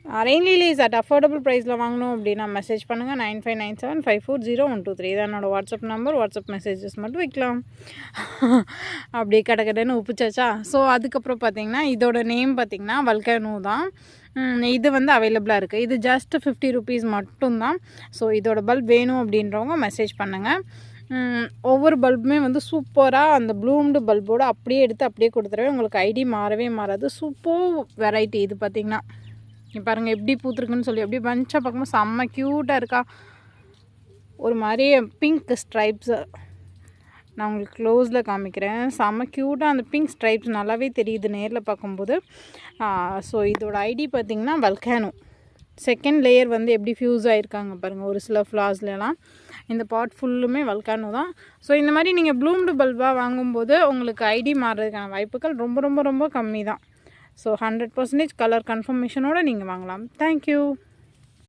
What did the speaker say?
Rain லிலிஸ் at affordable ப்ரைஸில் வாங்கணும் அப்படின்னா மெசேஜ் பண்ணுங்கள் 9597540123. இதான் என்னோடய வாட்ஸ்அப் நம்பர். வாட்ஸ்அப் மெசேஜஸ் மட்டும் வைக்கலாம். அப்படியே கடன்னு உப்புச்சாச்சா. ஸோ அதுக்கப்புறம் பார்த்திங்கன்னா இதோட நேம் பார்த்திங்கன்னா வல்கானோ தான். இது வந்து அவைலபிளாக இருக்குது. இது ஜஸ்ட் 50 rupees மட்டும்தான். ஸோ இதோட பல்ப் வேணும் அப்படின்றவங்க மெசேஜ் பண்ணுங்கள். ஒவ்வொரு பல்புமே வந்து சூப்பராக அந்த ப்ளூம்டு பல்போடு அப்படியே எடுத்து அப்படியே கொடுத்துருவேன். உங்களுக்கு ஐடி மாறவே மாறாது. சூப்பர் வெரைட்டி இது பார்த்திங்கன்னா. பாருங்கள் எப்படி பூத்துருக்குன்னு சொல்லி அப்படியே பஞ்சாக பார்க்கும்போது செம்ம க்யூட்டாக இருக்கா. ஒரு மாதிரி பிங்க் ஸ்ட்ரைப்ஸு நான் உங்களுக்கு க்ளோஸில் காமிக்கிறேன். செம்ம க்யூட்டாக அந்த பிங்க் ஸ்ட்ரைப்ஸ் நல்லாவே தெரியுது நேரில் பார்க்கும்போது. ஸோ இதோட ஐடி பார்த்திங்கன்னா வல்கானோ. செகண்ட் லேயர் வந்து எப்படி ஃப்யூஸ் ஆகிருக்காங்க பாருங்கள் ஒரு சில ஃப்ளார்ஸ்லாம். இந்த பாட் ஃபுல்லுமே வல்கானோ தான். ஸோ இந்த மாதிரி நீங்கள் ப்ளூம்டு பல்பாக வாங்கும்போது உங்களுக்கு ஐடி மாறுறதுக்கான வாய்ப்புகள் ரொம்ப ரொம்ப ரொம்ப கம்மி தான். ஸோ 100% கலர் கன்ஃபர்மேஷனோடு நீங்கள் வாங்கலாம். தேங்க்யூ.